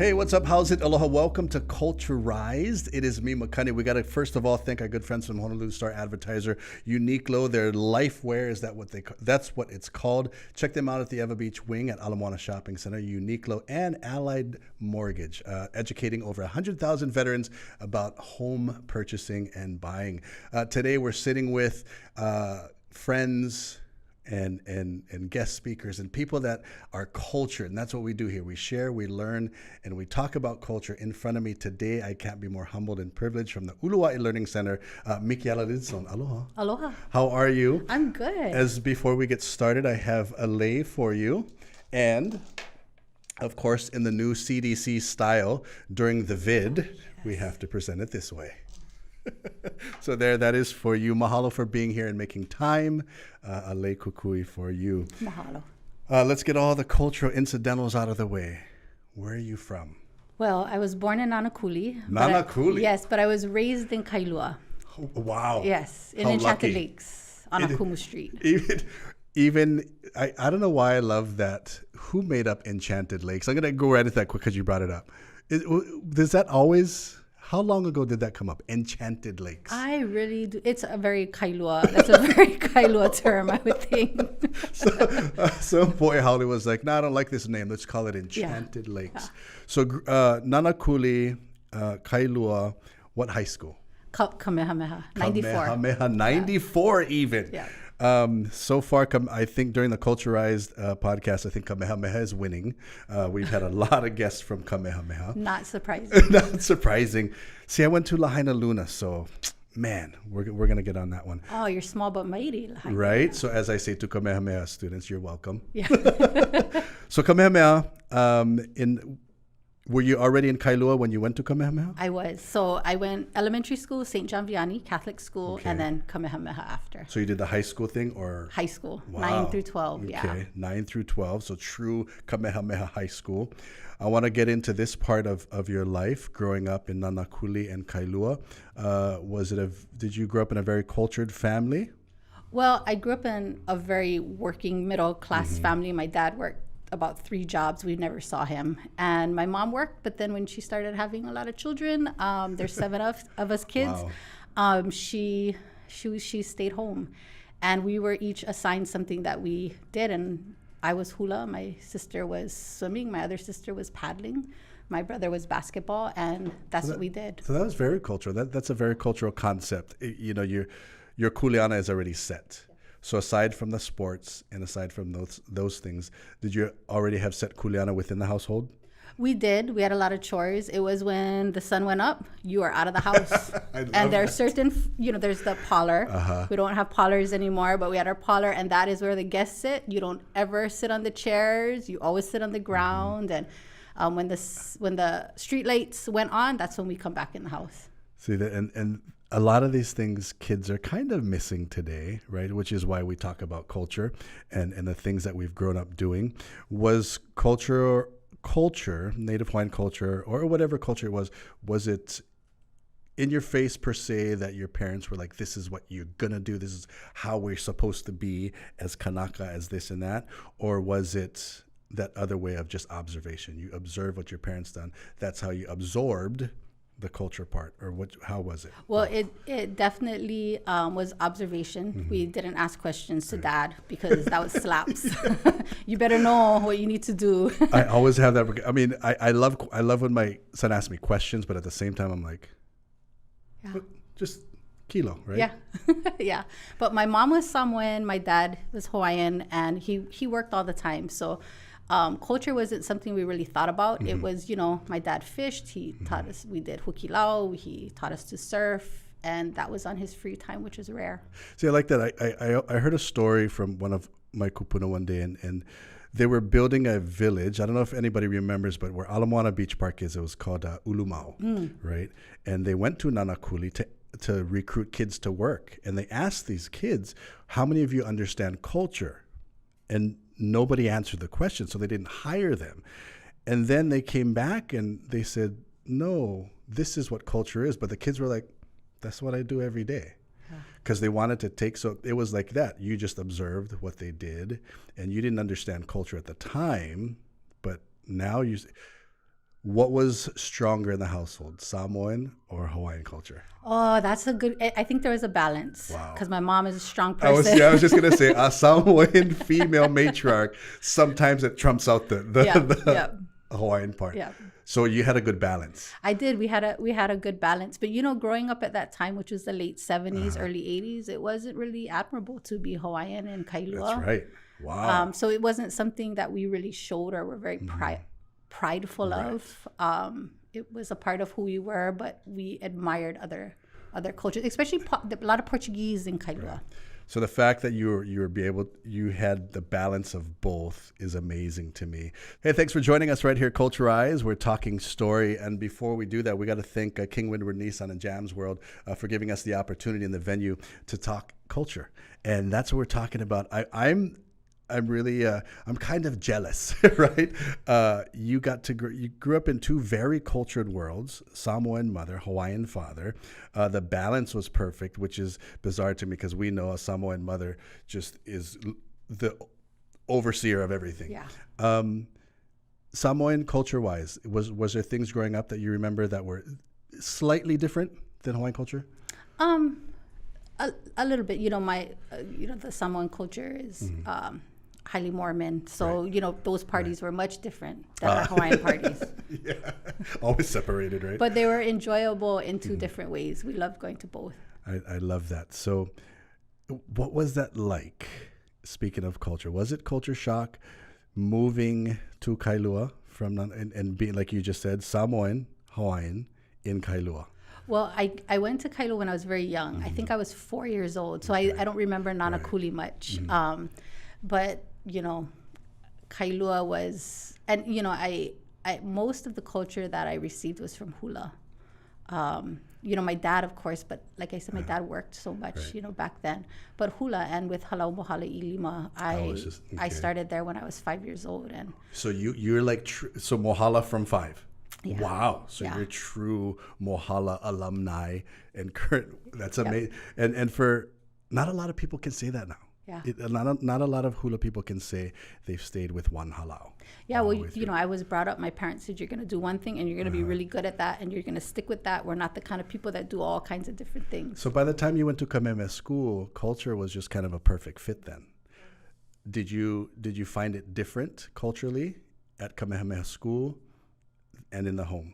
Hey, what's up? How's it? Aloha. Welcome to Culturised. It is me, Makani. We got to first of all thank our good friends from Honolulu Star Advertiser, Uniqlo. Their LifeWear is that's what it's called. Check them out at the Eva Beach Wing at Ala Moana Shopping Center. Uniqlo and Allied Mortgage, educating over 100,000 veterans about home purchasing and buying. Today we're sitting with friends and guest speakers and people that are cultured, and that's what we do here. We share, we learn, and we talk about culture. In front of me today, I can't be more humbled and privileged, from the Ulu Aʻe Learning Center, Mikiala Lidstone. Aloha. Aloha. How are you? I'm good. As before we get started, I have a lei for you, and of course, in the new CDC style, during the vid, we have to present it this way. So that is for you. Mahalo for being here and making time. A lei kukui for you. Mahalo. Let's get all the cultural incidentals out of the way. Where are you from? Well, I was born in Nānākuli. Nānākuli? Yes, but I was raised in Kailua. Oh, wow. Yes, in How Enchanted lucky. Lakes on Kumu Street. Even I don't know why I love that. Who made up Enchanted Lakes? I'm going to go right at that quick because you brought it up. Does that always... How long ago did that come up? Enchanted Lakes. I really do. It's a very Kailua. That's a very Kailua term, I would think. So boy, Howley was like, "No, I don't like this name. Let's call it Enchanted Lakes." Yeah. So Nānākuli, Kailua, what high school? Kamehameha, 94. Kamehameha, 94 even. Yeah. So far, I think during the Culturised podcast, I think Kamehameha is winning. We've had a lot of guests from Kamehameha. Not surprising. Not surprising. See, I went to Lahaina Luna, so man, we're going to get on that one. Oh, you're small but mighty. Lahaina. Right? So as I say to Kamehameha students, you're welcome. Yeah. So Kamehameha, were you already in Kailua when you went to Kamehameha? I was. So I went elementary school, St. John Vianney, Catholic school, and then Kamehameha after. So you did the high school thing or? High school, Wow. 9 through 12, yeah. Okay, 9 through 12, so true Kamehameha High School. I want to get into this part of your life, growing up in Nānākuli and Kailua. Did you grow up in a very cultured family? Well, I grew up in a very working middle-class family. My dad worked about 3 jobs. We never saw him. And my mom worked, but then when she started having a lot of children, there's 7 of us kids, wow. She stayed home. And we were each assigned something that we did. And I was hula, my sister was swimming, my other sister was paddling, my brother was basketball, and that's what we did. So that was very cultural. That's a very cultural concept. Your kuleana is already set. So aside from the sports and aside from those things, did you already have set kuleana within the household? We did. We had a lot of chores. It was when the sun went up, you are out of the house. And there's certain, there's the parlor. Uh-huh. We don't have parlors anymore, but we had our parlor, and that is where the guests sit. You don't ever sit on the chairs. You always sit on the ground. Mm-hmm. And when the street lights went on, that's when we come back in the house. See that, and a lot of these things kids are kind of missing today, right? Which is why we talk about culture and the things that we've grown up doing. Was culture, Native Hawaiian culture, or whatever culture it was it in your face per se that your parents were like, this is what you're going to do, this is how we're supposed to be as Kanaka, as this and that? Or was it that other way of just observation? You observe what your parents done. That's how you absorbed the culture part, or how was it? Well, it definitely was observation. Mm-hmm. We didn't ask questions to Dad because that was slaps. You better know what you need to do. I always have that. I mean, I love when my son asks me questions, but at the same time, I'm like, just kilo, right? Yeah, yeah. But my mom was Samoan, my dad was Hawaiian, and he worked all the time. So culture wasn't something we really thought about. Mm-hmm. It was, my dad fished. He taught us, we did hukilau. He taught us to surf. And that was on his free time, which is rare. See, I like that. I heard a story from one of my kupuna one day, and they were building a village. I don't know if anybody remembers, but where Ala Moana Beach Park is, it was called Ulumau, right? And they went to Nānākuli to recruit kids to work. And they asked these kids, how many of you understand culture? And nobody answered the question, so they didn't hire them. And then they came back and they said, no, this is what culture is. But the kids were like, that's what I do every day. Because they wanted to take, so it was like that. You just observed what they did, and you didn't understand culture at the time, but now What was stronger in the household, Samoan or Hawaiian culture? Oh, that's a good. I think there was a balance. Wow. Because my mom is a strong I was person. just gonna say a Samoan female matriarch. Sometimes it trumps out the Hawaiian part. Yeah. So you had a good balance. I did. We had a good balance. But growing up at that time, which was the late 70s, early 80s, it wasn't really admirable to be Hawaiian in Kailua. That's right. Wow. So it wasn't something that we really showed or were very prideful of. It was a part of who we were, but we admired other cultures, especially a lot of Portuguese in Kailua. Right. So the fact that you had the balance of both is amazing to me. Hey, thanks for joining us right here, Culturised. We're talking story, and before we do that, we got to thank King Windward Nissan and Jams World for giving us the opportunity in the venue to talk culture, and that's what we're talking about. I'm really, I'm kind of jealous, right? You grew up in two very cultured worlds, Samoan mother, Hawaiian father. The balance was perfect, which is bizarre to me because we know a Samoan mother just is the overseer of everything. Yeah. Samoan culture-wise, was there things growing up that you remember that were slightly different than Hawaiian culture? A little bit. The Samoan culture is. Highly Mormon, so those parties were much different than our Hawaiian parties. Yeah, always separated, right? But they were enjoyable in two different ways. We loved going to both. I love that. So, what was that like? Speaking of culture, was it culture shock moving to Kailua and being, like you just said, Samoan, Hawaiian in Kailua? Well, I went to Kailua when I was very young. I think I was 4 years old, so I don't remember Nānākuli much. But Kailua was, and I most of the culture that I received was from hula. My dad, of course, but like I said, my dad worked so much, back then. But hula, and with Hālau Mohala I Lima, I started there when I was 5 years old. And so you're like so Mohala from 5. Yeah. Wow. So you're true Mohala alumni and current. That's amazing. And for not a lot of people can say that now. Yeah. Not a lot of hula people can say they've stayed with one halau. Yeah, well, I was brought up, my parents said, you're going to do one thing and you're going to be really good at that and you're going to stick with that. We're not the kind of people that do all kinds of different things. So by the time you went to Kamehameha School, culture was just kind of a perfect fit then. Did you find it different culturally at Kamehameha School and in the home?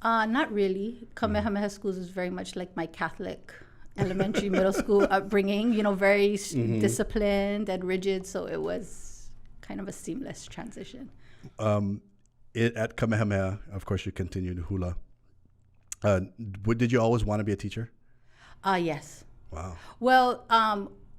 Not really. Kamehameha Schools is very much like my Catholic elementary, middle school upbringing, very disciplined and rigid. So it was kind of a seamless transition. At Kamehameha, of course, you continued hula. Did you always want to be a teacher? Yes. Wow. Well,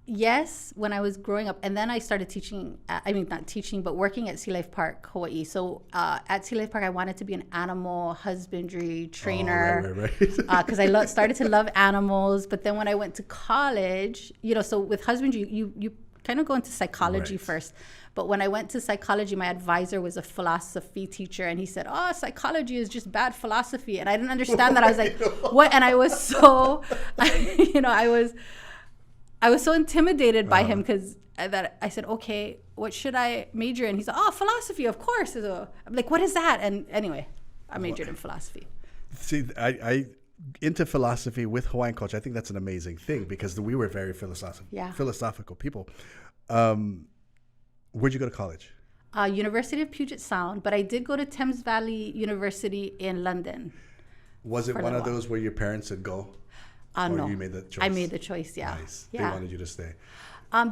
yes, when I was growing up. And then I started teaching, not teaching, but working at Sea Life Park, Hawaii. So at Sea Life Park, I wanted to be an animal husbandry trainer. Right. Because I started to love animals. But then when I went to college, so with husbandry, you kind of go into psychology first. But when I went to psychology, my advisor was a philosophy teacher. And he said, psychology is just bad philosophy. And I didn't understand that. I was like, what? And I was so, I was so intimidated by him because that I said, okay, what should I major in? He said, philosophy, of course. I'm like, what is that? And anyway, I majored in philosophy. See, I into philosophy with Hawaiian culture. I think that's an amazing thing because we were very philosophical people. Where'd you go to college? University of Puget Sound, but I did go to Thames Valley University in London. Was it one of those where your parents said go? No, you made the choice? I made the choice. Yeah. Nice. Yeah. They wanted you to stay. I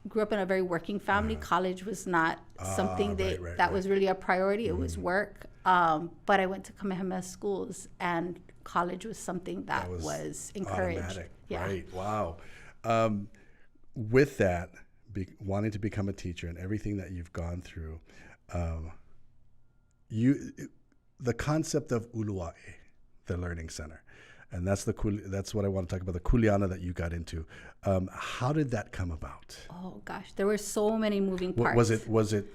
grew up in a very working family. College was not something that was really a priority. It was work. But I went to Kamehameha schools, and college was something that was encouraged. Automatic. Yeah. Right. Wow. With that, wanting to become a teacher and everything that you've gone through, the concept of Uluwai, the Learning Center, and that's what I want to talk about, the kuleana that you got into. How did that come about? Oh gosh, there were so many moving parts. Was it?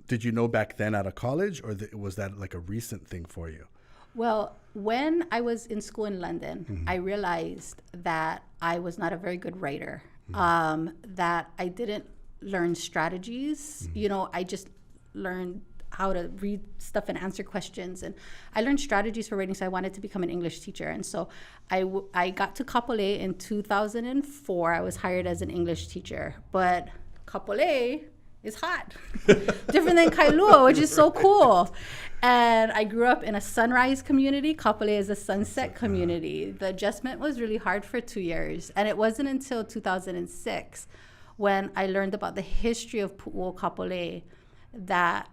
Did you know back then out of college, or was that like a recent thing for you? Well, when I was in school in London, I realized that I was not a very good writer. That I didn't learn strategies. I just learned how to read stuff and answer questions. And I learned strategies for writing, so I wanted to become an English teacher. And so I got to Kapolei in 2004. I was hired as an English teacher. But Kapolei is hot. Different than Kailua, which is so cool. And I grew up in a sunrise community. Kapolei is a sunset community. The adjustment was really hard for 2 years. And it wasn't until 2006 when I learned about the history of Pu'u Kapolei that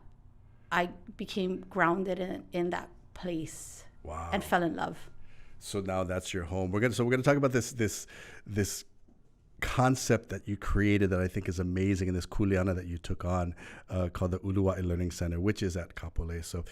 I became grounded in that place. Wow. And fell in love. So now that's your home. We're gonna talk about this concept that you created that I think is amazing, and this kuleana that you took on called the Ulu Aʻe Learning Center, which is at Kapolei. So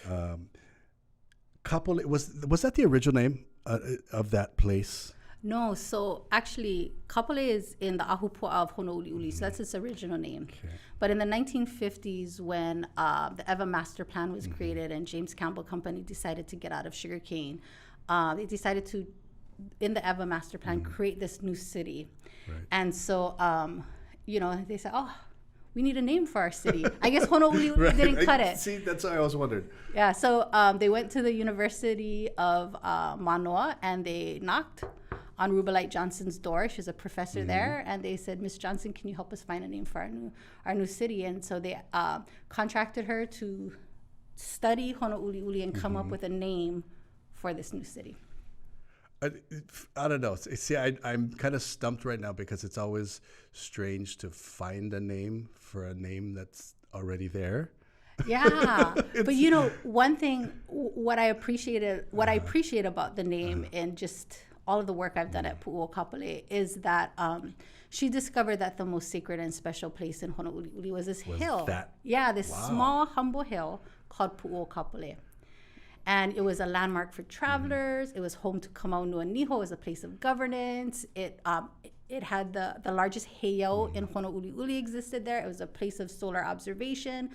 Kapolei, was that the original name of that place? No, so actually Kapolei is in the ahupuaʻa of Honouliuli, so that's its original name. Okay. But in the 1950s, when the EVA Master Plan was created and James Campbell Company decided to get out of sugarcane, they decided to, in the EVA Master Plan, create this new city. Right. And so, they said, oh, we need a name for our city. I guess Honouliuli didn't cut it. See, that's what I always wondered. Yeah, so they went to the University of Manoa and they knocked on Rubalite Johnson's door. She's a professor there, and they said, Miss Johnson, can you help us find a name for our new city? And so they contracted her to study Honouliuli and come up with a name for this new city. I don't know. See, I'm kind of stumped right now because it's always strange to find a name for a name that's already there. Yeah, but one thing, what I appreciate about the name and just all of the work I've done at Pu'u Kapolei is that she discovered that the most sacred and special place in Honouliuli was this hill. This small, humble hill called Pu'u Kapolei. And it was a landmark for travelers. It was home to Kamaunuaniho. It was a place of governance. It had the largest heiau in Honouliuli existed there. It was a place of solar observation.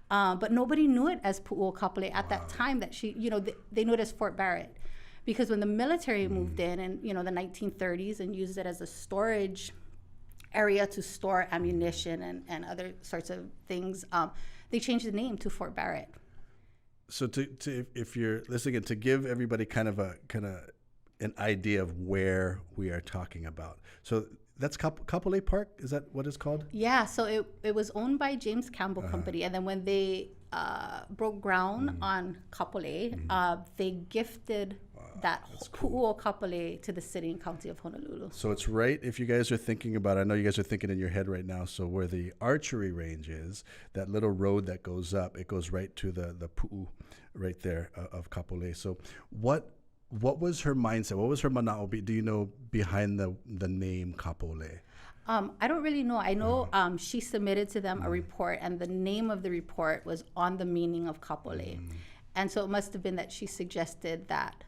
But nobody knew it as Pu'u Kapolei at that time. That they knew it as Fort Barrett. Because when the military moved in the 1930s and used it as a storage area to store ammunition and other sorts of things, they changed the name to Fort Barrett. So if you're listening, to give everybody kind of an idea of where we are talking about. So that's Kapolei Park? Is that what it's called? Yeah, so it was owned by James Campbell Company, and then when they broke ground on Kapolei, they gifted that Pu'u Kapolei to the city and county of Honolulu. So it's right, if you guys are thinking about it, I know you guys are thinking in your head right now, so where the archery range is, that little road that goes up, it goes right to the Pu'u right there of Kapolei. So what was her mindset? What was her mana'o, do you know, behind the name Kapolei? I don't really know. I know she submitted to them a report, and the name of the report was on the meaning of Kapolei. And so it must have been that she suggested that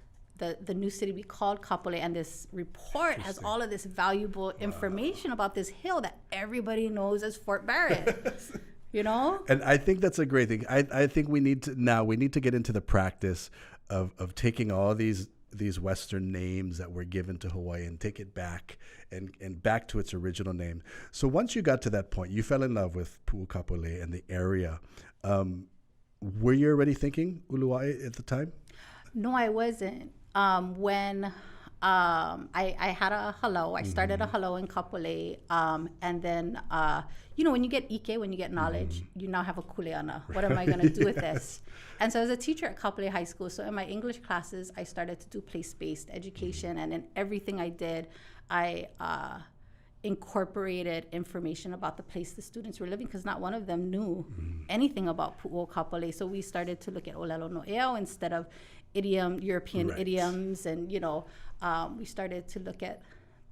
the new city be called Kapolei, and this report has all of this valuable information about this hill that everybody knows as Fort Barrett. And I think that's a great thing. I think we need to get into the practice of taking all these Western names that were given to Hawaii and take it back and back to its original name. So once you got to that point, you fell in love with Pu'u Kapolei and the area. Were you already thinking Uluwai at the time? No, I wasn't. When I had a Hālau, I started a Hālau in Kapolei, and then when you get ike, when you get knowledge, you now have a kuleana. What am I going to do with this? And so I was a teacher at Kapolei High School. So in my English classes, I started to do place-based education, and in everything I did, I incorporated information about the place the students were living, because not one of them knew anything about Pu'u Kapolei. So we started to look at olelo no eo instead of European idioms, and we started to look at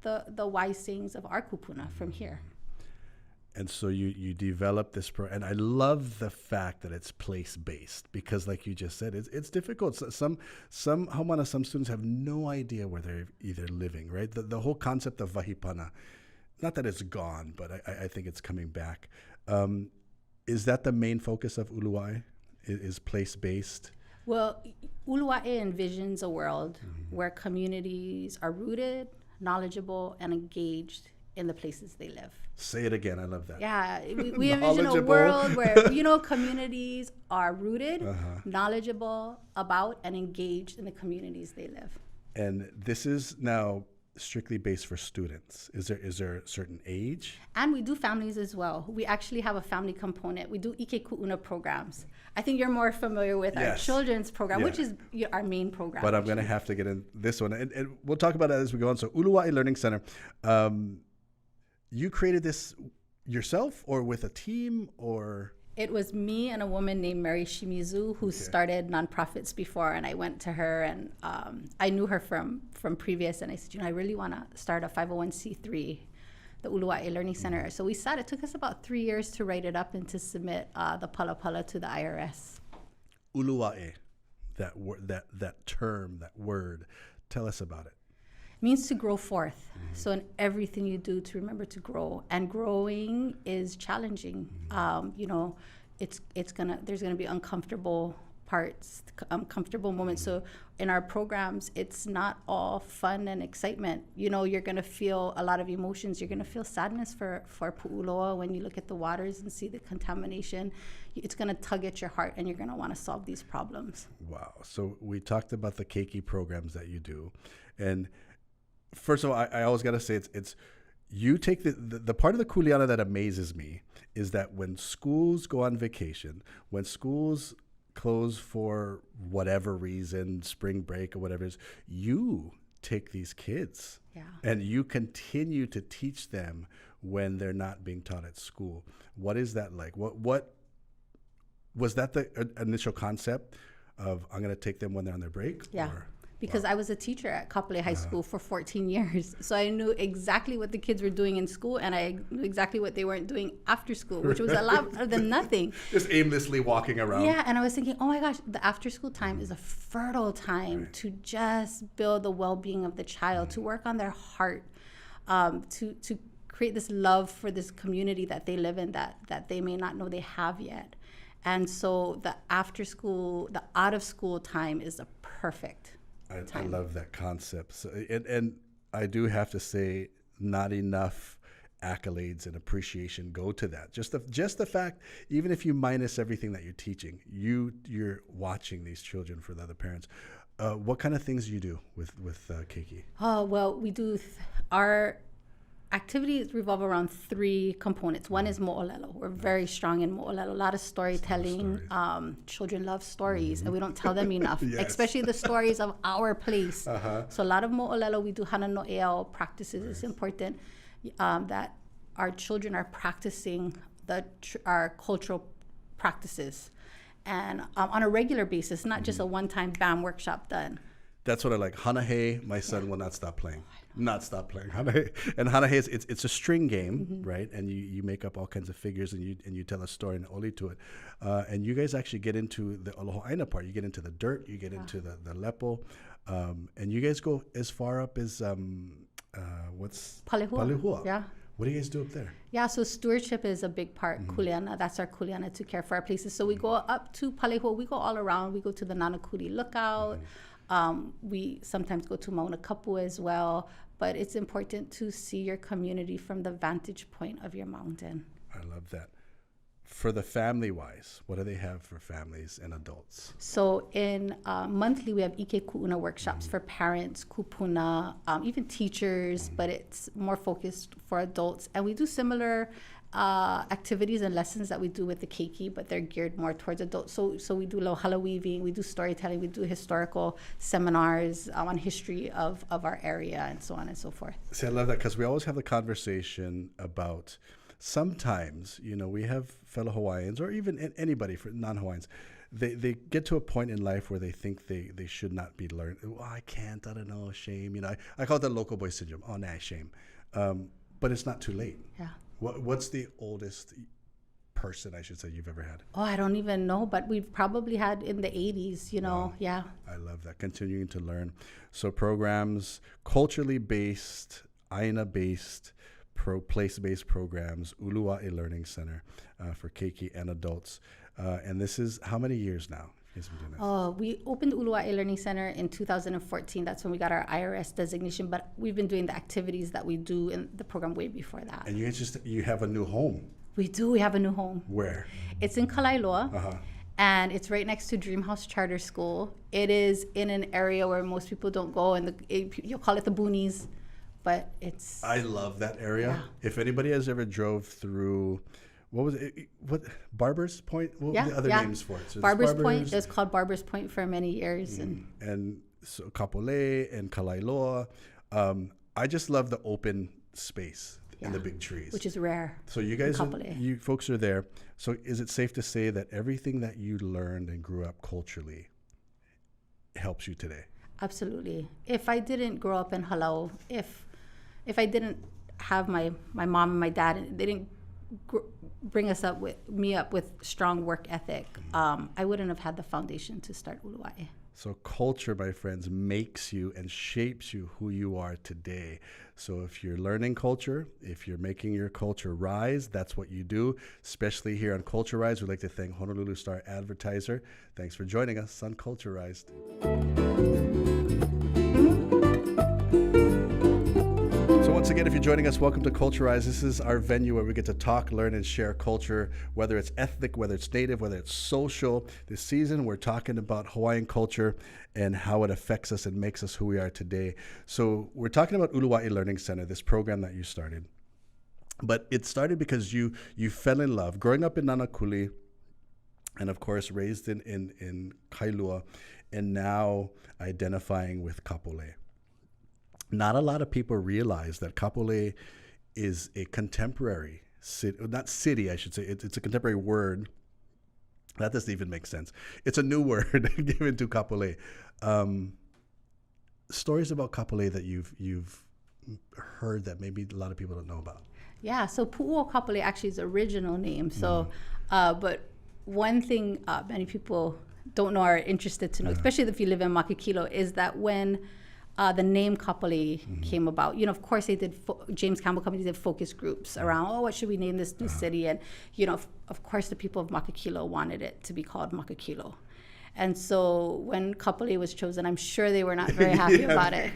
the wise sayings of our kupuna from here. And so you developed this and I love the fact that it's place-based, because like you just said, it's difficult. Some students have no idea where they're either living, right? The whole concept of vahipana, not that it's gone, but I think it's coming back. Is that the main focus of Uluwai, is place-based? Well, Uluwaʻe envisions a world where communities are rooted, knowledgeable, and engaged in the places they live. Say it again. I love that. Yeah, we envision a world where, you know, communities are rooted, knowledgeable about, and engaged in the communities they live. And this is now strictly based for students. Is there a certain age? And we do families as well. We actually have a family component. We do Ike Ku'una programs. I think you're more familiar with our children's program, which is our main program. But I'm going to have to get in this one. And we'll talk about that as we go on. So Ulu Aʻe Learning Center, you created this yourself or with a team or? It was me and a woman named Mary Shimizu who started nonprofits before, and I went to her and I knew her from previous, and I said, you know, I really want to start a 501c3, the Ulu Aʻe Learning Center. So we sat. It took us about 3 years to write it up and to submit the pala to the IRS. Ulu Aʻe, that term, that word, tell us about it. Means to grow forth. So in everything you do, to remember to grow, and growing is challenging. You know, there's gonna be uncomfortable parts, uncomfortable moments. So in our programs, it's not all fun and excitement. You know, you're gonna feel a lot of emotions. You're gonna feel sadness for Pu'uloa when you look at the waters and see the contamination. It's gonna tug at your heart, and you're gonna want to solve these problems. Wow. So we talked about the keiki programs that you do, and first of all, I always got to say it's you take the part of the kuleana that amazes me is that when schools go on vacation, when schools close for whatever reason, spring break or whatever it is, you take these kids and you continue to teach them when they're not being taught at school. What is that like? What was that the initial concept of I'm going to take them when they're on their break? Yeah. Because I was a teacher at Kapolei High School for 14 years. So I knew exactly what the kids were doing in school, and I knew exactly what they weren't doing after school, which was a lot better than nothing. Just aimlessly walking around. Yeah, and I was thinking, oh my gosh, the after school time is a fertile time to just build the well-being of the child, to work on their heart, to create this love for this community that they live in that they may not know they have yet. And so the after school, the out of school time is a perfect I love that concept. So, and I do have to say, not enough accolades and appreciation go to that. Just the fact, even if you minus everything that you're teaching, you're watching these children for the other parents. What kind of things do you do with keiki? Oh, well, we do our activities revolve around 3 components. One is mo'olelo. We're very strong in mo'olelo. A lot of storytelling. Children love stories, and we don't tell them enough, especially the stories of our place. So a lot of mo'olelo. We do hana no'eau practices. It's important that our children are practicing our cultural practices, and on a regular basis, not just a one-time BAM workshop done. That's what I like. Hanahe, my son will not stop playing. Not stop playing. Hanahe. And Hanahe it's a string game, right? And you make up all kinds of figures and you tell a story and oli to it. And you guys actually get into the āina part. You get into the dirt, you get into the lepo. And you guys go as far up as what's Palehua. Yeah. What do you guys do up there? Yeah, so stewardship is a big part. Kuleana, that's our kuleana, to care for our places. So we go up to Palehua. We go all around. We go to the Nānākuli lookout. We sometimes go to Mauna Kapu as well, but it's important to see your community from the vantage point of your mountain. I love that. For the family-wise, what do they have for families and adults? So in monthly, we have Ike Ku'una workshops for parents, kupuna, even teachers, but it's more focused for adults. And we do similar activities and lessons that we do with the keiki, but they're geared more towards adults. So we do hala weaving, we do storytelling, we do historical seminars on history of our area, and so on and so forth. See, I love that because we always have the conversation about sometimes, we have fellow Hawaiians or even anybody for non-Hawaiians, they get to a point in life where they think they should not be learned. Oh, I can't, I don't know, shame. I call it the local boy syndrome. Oh, nah, shame. But it's not too late. Yeah. What's the oldest person, I should say, you've ever had? Oh, I don't even know, but we've probably had in the 80s, Wow. Yeah. I love that, continuing to learn. So programs, culturally based, āina-based, place-based programs, Ulu Aʻe Learning Center for keiki and adults. And this is how many years now? We opened Ulu Aʻe Learning Center in 2014. That's when we got our IRS designation, but we've been doing the activities that we do in the program way before that. And you have a new home. We do. We have a new home. Where? It's in Kailua. And it's right next to Dream House Charter School. It is in an area where most people don't go, and you'll call it the boonies, but it's... I love that area. Yeah. If anybody has ever drove through... What was it? What Barber's Point? What were the other names for it? So Barber's Point. It was called Barber's Point for many years, and so Kapolei and Kailua. I just love the open space and the big trees, which is rare. So you guys, you folks are there. So is it safe to say that everything that you learned and grew up culturally helps you today? Absolutely. If I didn't grow up in Hālau, if I didn't have my mom and my dad, they didn't bring me up with strong work ethic, I wouldn't have had the foundation to start Uluwai. So culture, my friends, makes you and shapes you who you are today. So if you're learning culture, if you're making your culture rise, that's what you do. Especially here on Culturised, we'd like to thank Honolulu Star Advertiser. Thanks for joining us on Culturised. Once again, if you're joining us, welcome to Culturised. This is our venue where we get to talk, learn, and share culture, whether it's ethnic, whether it's native, whether it's social. This season, we're talking about Hawaiian culture and how it affects us and makes us who we are today. So we're talking about Ulu Aʻe Learning Center, this program that you started. But it started because you fell in love, growing up in Nānākuli, and of course, raised in Kailua, and now identifying with Kapolei. Not a lot of people realize that Kapolei is a contemporary city, not city, I should say. It's a contemporary word. That doesn't even make sense. It's a new word given to Kapolei. Stories about Kapolei that you've heard that maybe a lot of people don't know about. Yeah, so Pu'u Kapolei actually is the original name. So, but one thing many people don't know or are interested to know, especially if you live in Makakilo, is that when the name Kapolei came about. Of course, they did. James Campbell Company did focus groups around. What should we name this new city? And of course, the people of Makakilo wanted it to be called Makakilo. And so when Kapolei was chosen, I'm sure they were not very happy about it.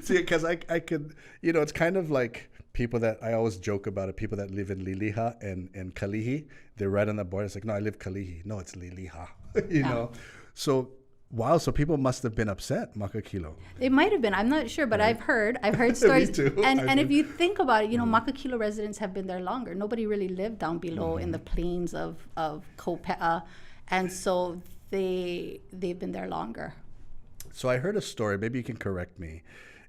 See, because I could, it's kind of like people that I always joke about it. People that live in Liliha and Kalihi, they're right on the border. It's like, no, I live Kalihi. No, it's Liliha. you know, so. Wow, so people must have been upset, Makakilo. It might have been. I'm not sure, but I've heard stories. Me too. And if you think about it, Makakilo residents have been there longer. Nobody really lived down below in the plains of Kope'a, and so they've been there longer. So I heard a story. Maybe you can correct me.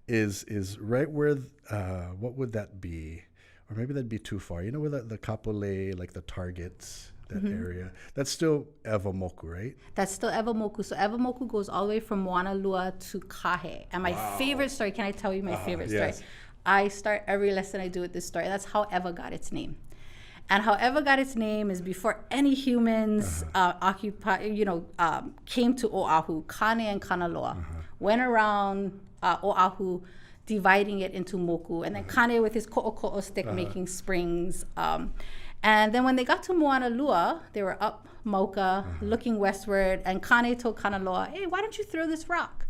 Is right where what would that be? Or maybe that'd be too far. You know where the Kapolei, like the Targets. That area. That's still Ewa Moku, right? That's still Ewa Moku. So Ewa Moku goes all the way from Moanalua to Kahe. And my favorite story, can I tell you my favorite story? Yes. I start every lesson I do with this story. That's how Ewa got its name. And how Ewa got its name is before any humans came to Oahu, Kane and Kanaloa went around Oahu, dividing it into Moku. And then Kane with his ko'oko'o stick making springs. And then when they got to Moanalua, they were up Mauka, looking westward, and Kane told Kanaloa, hey, why don't you throw this rock?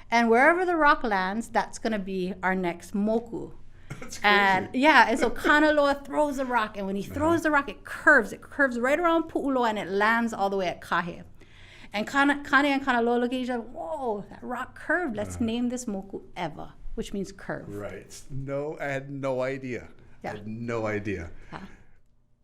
And wherever the rock lands, that's going to be our next Moku. That's crazy. And so Kanaloa throws the rock, and when he throws the rock, it curves right around Pu'uloa, and it lands all the way at Kahe. And Kane and Kanaloa look at each other, whoa, that rock curved. Let's name this Moku Ewa, which means curve. Right. No, I had no idea. Yeah. I had no idea.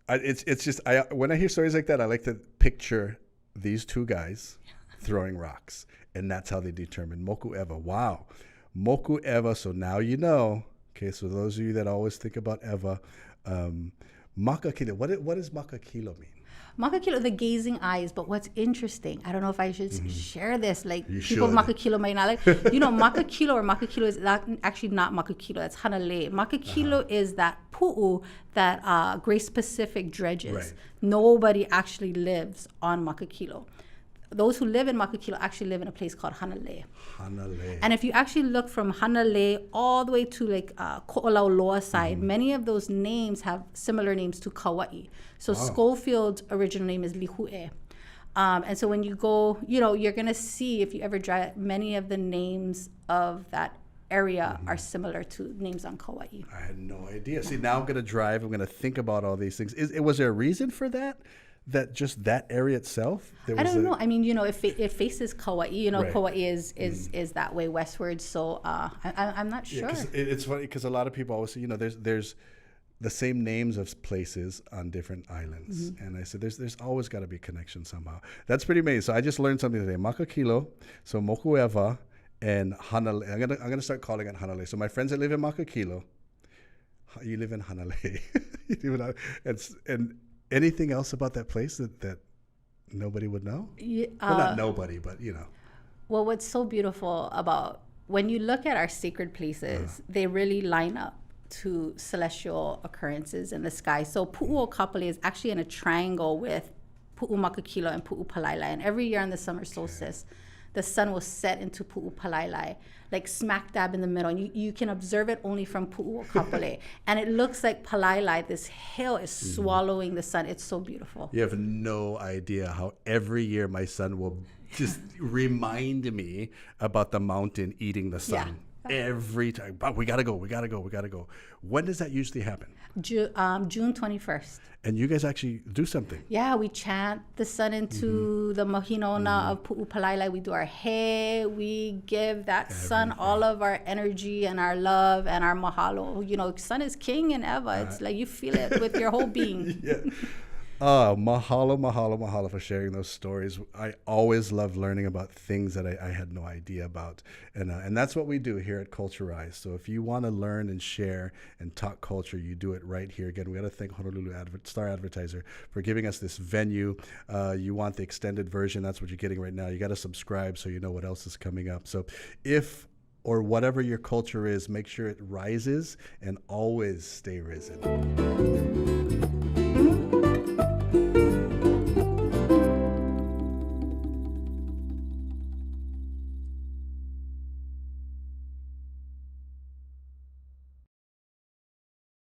It's just when I hear stories like that, I like to picture these two guys throwing rocks, and that's how they determine Moku Ewa. Wow, Moku Ewa. So now you know. Okay, so those of you that always think about Ewa, Makakilo. What does Makakilo mean? Makakilo, the gazing eyes. But what's interesting, I don't know if I should share this. Like you people should. of Makakilo might not like. Makakilo is actually not Makakilo. That's Hanalei. Makakilo is that pu'u that Grace Pacific dredges. Right. Nobody actually lives on Makakilo. Those who live in Makakilo actually live in a place called Hanalei. Hanalei. And if you actually look from Hanalei all the way to like Ko'olauloa side, many of those names have similar names to Kauai. So Schofield's original name is Lihue. And so when you go, you're going to see, if you ever drive, many of the names of that area are similar to names on Kauai. I had no idea. See, now I'm going to drive. I'm going to think about all these things. Was there a reason for that? That just that area itself? I don't know. I mean, it faces Kauai. Right. Kauai is that way westward. So I'm not sure. Yeah, it's funny because a lot of people always say, there's the same names of places on different islands. And I said, there's always got to be a connection somehow. That's pretty amazing. So I just learned something today. Makakilo, so Mokueva, and Hanalei. I'm gonna start calling it Hanalei. So my friends that live in Makakilo, you live in Hanalei. and anything else about that place that nobody would know? Well, not nobody, but Well, what's so beautiful about when you look at our sacred places, they really line up to celestial occurrences in the sky. So Pu'u Kapolei is actually in a triangle with Pu'u Makakilo and Pu'u Palailai. And every year on the summer solstice, the sun will set into Pu'u Palailai, like smack dab in the middle. And you can observe it only from Pu'u Kapolei. And it looks like Palailai, this hill, is swallowing the sun. It's so beautiful. You have no idea how every year my son will just remind me about the mountain eating the sun. Yeah. Every time. But we gotta go. When does that usually happen? June 21st. And you guys actually do something? Yeah, we chant the sun into the mahinona of Pu'u Palailai. We do our he. We give that sun all of our energy and our love and our mahalo. Sun is king in Eva. It's like you feel it with your whole being. Yeah. Mahalo for sharing those stories. I always love learning about things that I had no idea about. And that's what we do here at Culturised. So if you want to learn and share and talk culture, you do it right here. Again, we got to thank Honolulu Star Advertiser for giving us this venue. You want the extended version, that's what you're getting right now. You got to subscribe so you know what else is coming up. So if or whatever your culture is, make sure it rises and always stay risen.